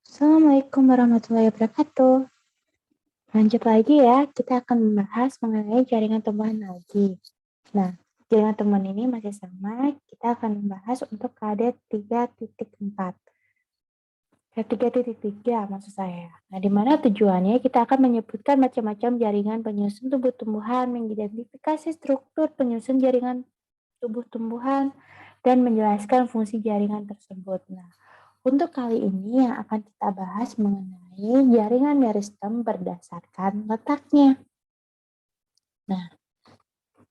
Assalamualaikum warahmatullahi wabarakatuh. Lanjut lagi ya, kita akan membahas mengenai jaringan tumbuhan algi. Nah, jaringan tumbuhan ini masih sama, kita akan membahas untuk KD 3.4. K3.3 maksud saya. Nah, di mana tujuannya kita akan menyebutkan macam-macam jaringan penyusun tumbuh-tumbuhan, mengidentifikasi struktur penyusun jaringan tumbuh-tumbuhan, dan menjelaskan fungsi jaringan tersebut. Nah, untuk kali ini yang akan kita bahas mengenai jaringan meristem berdasarkan letaknya. Nah,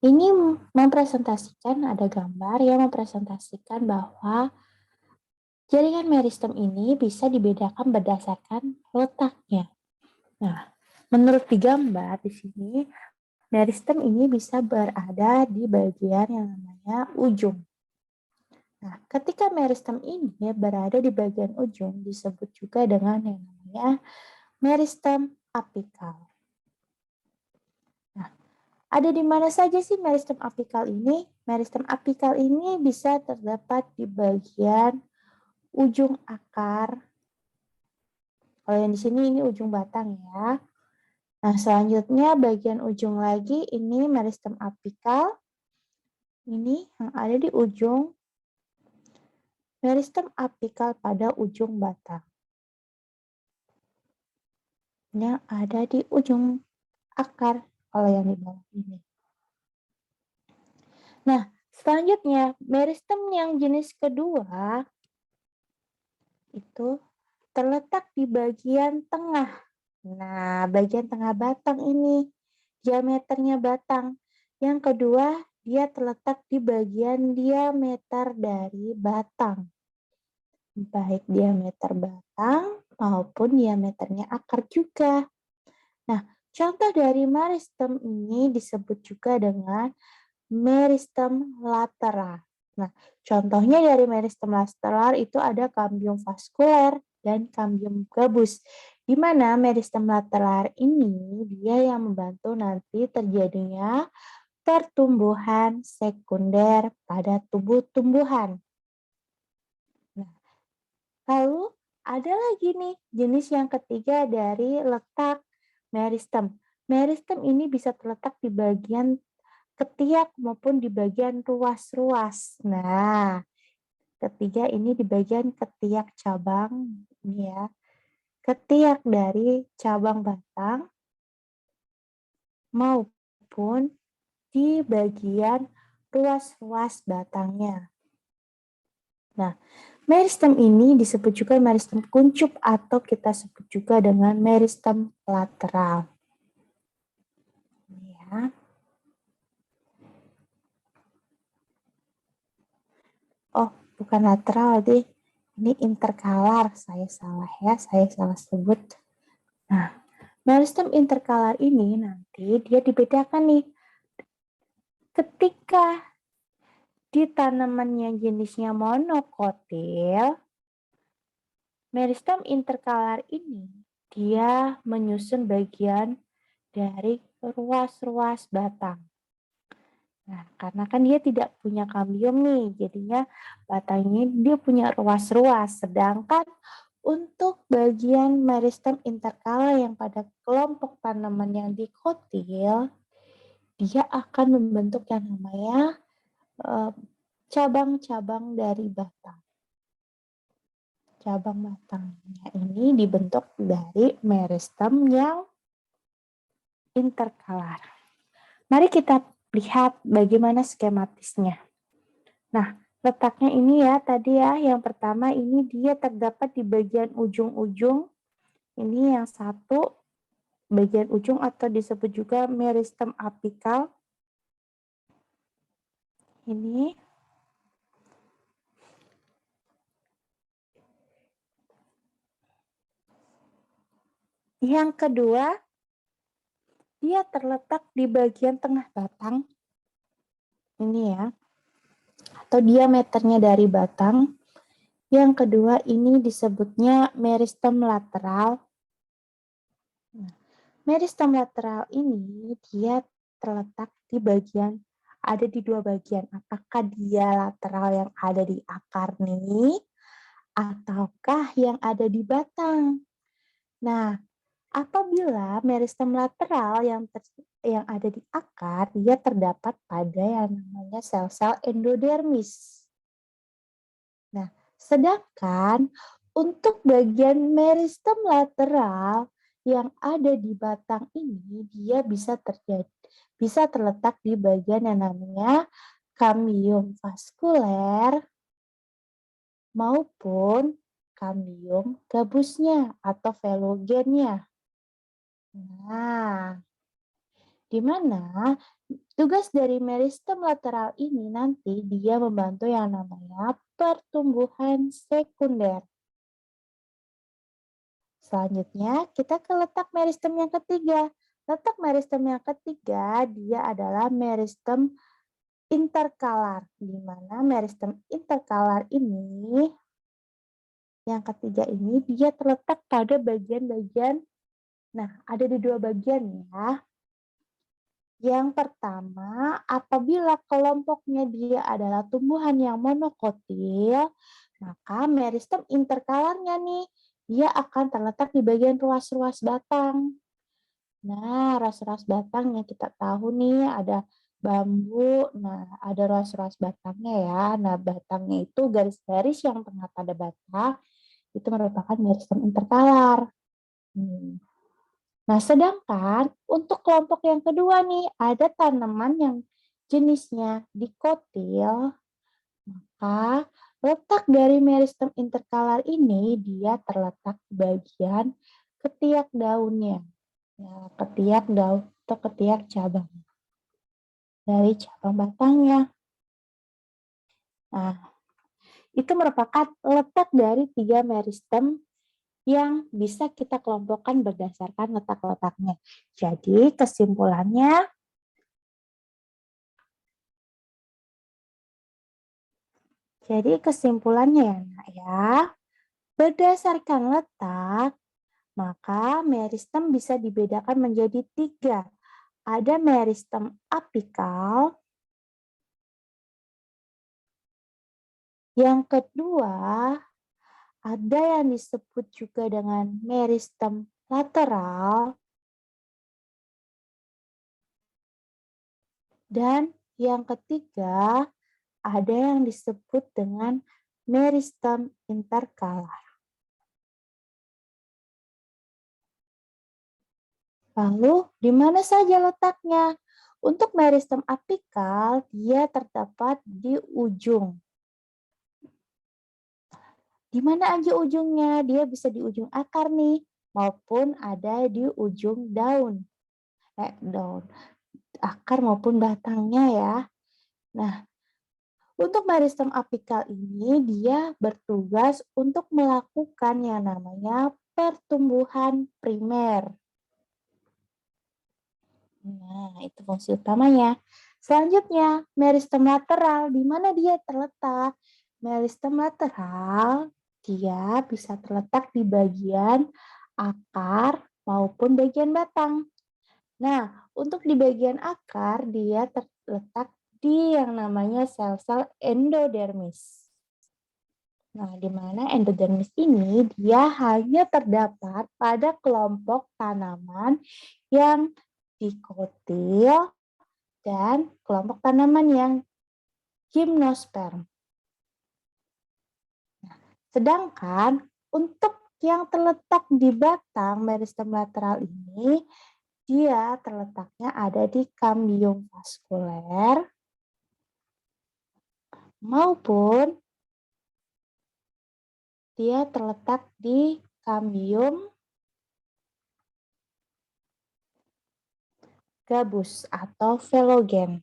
ini mempresentasikan, ada gambar yang mempresentasikan bahwa jaringan meristem ini bisa dibedakan berdasarkan letaknya. Nah, menurut di gambar di sini, meristem ini bisa berada di bagian yang namanya ujung. Nah, ketika meristem ini berada di bagian ujung, disebut juga dengan yang namanya meristem apikal. Nah, ada di mana saja sih meristem apikal ini? Meristem apikal ini bisa terdapat di bagian ujung akar. Kalau yang di sini ini ujung batang ya. Nah, selanjutnya bagian ujung lagi ini meristem apikal. Ini yang ada di ujung meristem apikal pada ujung batang. Yang ada di ujung akar kalau yang di bawah ini. Nah, selanjutnya meristem yang jenis kedua itu terletak di bagian tengah. Nah, bagian tengah batang ini diameternya batang. Yang kedua, dia terletak di bagian diameter dari batang. Baik diameter batang maupun diameternya akar juga. Nah, contoh dari meristem ini disebut juga dengan meristem lateral. Nah, contohnya dari meristem lateral itu ada kambium vaskuler dan kambium gabus. Di mana meristem lateral ini dia yang membantu nanti terjadinya pertumbuhan sekunder pada tumbuh-tumbuhan. Nah, lalu ada lagi nih jenis yang ketiga dari letak meristem. Meristem ini bisa terletak di bagian ketiak maupun di bagian ruas-ruas. Nah, ketiga ini di bagian ketiak cabang, ini ya. Ketiak dari cabang batang maupun di bagian ruas-ruas batangnya. Nah, meristem ini disebut juga meristem kuncup atau kita sebut juga dengan meristem lateral. Ini ya. Oh, bukan lateral deh. Ini interkalar. Saya salah ya, saya salah sebut. Nah, meristem interkalar ini nanti dia dibedakan nih. Ketika di tanaman yang jenisnya monokotil, meristem interkalar ini dia menyusun bagian dari ruas-ruas batang. Nah, karena kan dia tidak punya kambium nih, jadinya batangnya dia punya ruas-ruas. Sedangkan untuk bagian meristem interkala yang pada kelompok tanaman yang dikotil, dia akan membentuk yang namanya cabang-cabang dari batang. Cabang batangnya ini dibentuk dari meristem yang interkalar. Mari kita lihat bagaimana skematisnya. Nah, letaknya ini ya, tadi ya, yang pertama ini dia terdapat di bagian ujung-ujung. Ini yang satu, bagian ujung atau disebut juga meristem apikal. Ini. Yang kedua, dia terletak di bagian tengah batang. Ini ya. Atau diameternya dari batang. Yang kedua ini disebutnya meristem lateral. Nah, meristem lateral ini dia terletak di bagian ada di dua bagian. Apakah dia lateral yang ada di akar nih, ataukah yang ada di batang? Nah, apabila meristem lateral yang ada di akar, dia terdapat pada yang namanya sel-sel endodermis. Nah, sedangkan untuk bagian meristem lateral yang ada di batang ini, dia bisa terletak di bagian yang namanya kambium vaskuler maupun kambium gabusnya atau velogennya. Nah, di mana tugas dari meristem lateral ini nanti dia membantu yang namanya pertumbuhan sekunder. Selanjutnya, kita ke letak meristem yang ketiga. Letak meristem yang ketiga, dia adalah meristem interkalar, di mana meristem interkalar ini, yang ketiga ini, dia terletak pada bagian-bagian, nah ada di dua bagian ya. Yang pertama, apabila kelompoknya dia adalah tumbuhan yang monokotil, maka meristem interkalarnya nih, dia akan terletak di bagian ruas-ruas batang. Nah, ruas-ruas batang yang kita tahu nih ada bambu, nah ada ruas-ruas batangnya ya. Nah, batangnya itu garis-garis yang tengah pada batang, itu merupakan meristem interkalar. Nah, sedangkan untuk kelompok yang kedua nih, ada tanaman yang jenisnya dikotil, maka letak dari meristem interkalar ini dia terletak di bagian ketiak daunnya. Ya, ketiak daun atau ketiak cabang dari cabang batangnya. Nah, itu merupakan letak dari 3 meristem yang bisa kita kelompokkan berdasarkan letak-letaknya. Jadi kesimpulannya ya, Nak ya, berdasarkan letak, maka meristem bisa dibedakan menjadi 3. Ada meristem apikal, yang kedua ada yang disebut juga dengan meristem lateral, dan yang ketiga ada yang disebut dengan meristem interkalar. Lalu, di mana saja letaknya? Untuk meristem apikal, dia terdapat di ujung. Di mana aja ujungnya? Dia bisa di ujung akar nih, maupun ada di ujung daun. Daun. Akar maupun batangnya ya. Nah, untuk meristem apikal ini, dia bertugas untuk melakukan yang namanya pertumbuhan primer. Nah, itu fungsi utamanya. Selanjutnya, meristem lateral. Di mana dia terletak? Meristem lateral, dia bisa terletak di bagian akar maupun bagian batang. Nah, untuk di bagian akar, dia terletak di yang namanya sel-sel endodermis. Nah, di mana endodermis ini dia hanya terdapat pada kelompok tanaman yang dikotil dan kelompok tanaman yang gimnosperm. Sedangkan untuk yang terletak di batang meristem lateral ini, dia terletaknya ada di kambium vaskuler maupun dia terletak di kambium gabus atau velogen.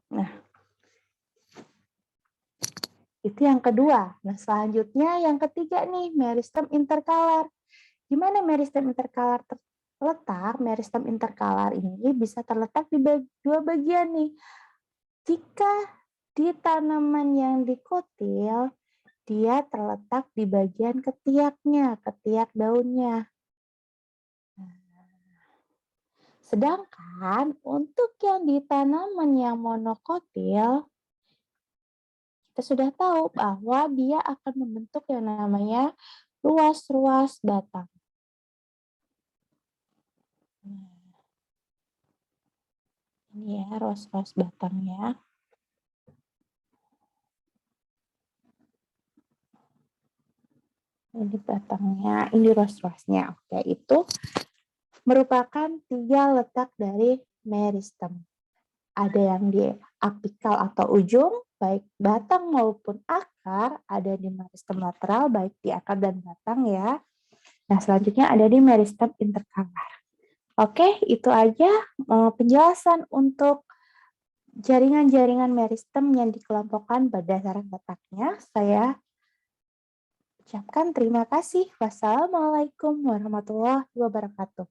Nah, itu yang kedua. Nah, selanjutnya yang ketiga nih, meristem interkalar. Di mana meristem interkalar terletak? Meristem interkalar ini bisa terletak di dua bagian nih. Jika di tanaman yang dikotil, dia terletak di bagian ketiaknya, ketiak daunnya. Sedangkan untuk yang di tanaman yang monokotil, kita sudah tahu bahwa dia akan membentuk yang namanya ruas-ruas batang. Nah, ini ya ruas-ruas batangnya. Ini batangnya, ini ruas-ruasnya. Oke, itu merupakan 3 letak dari meristem. Ada yang di apikal atau ujung, baik batang maupun akar, ada di meristem lateral, baik di akar dan batang ya. Nah, selanjutnya ada di meristem interkalar. Oke, itu aja penjelasan untuk jaringan-jaringan meristem yang dikelompokkan berdasarkan letaknya. Saya ucapkan terima kasih. Wassalamualaikum warahmatullahi wabarakatuh.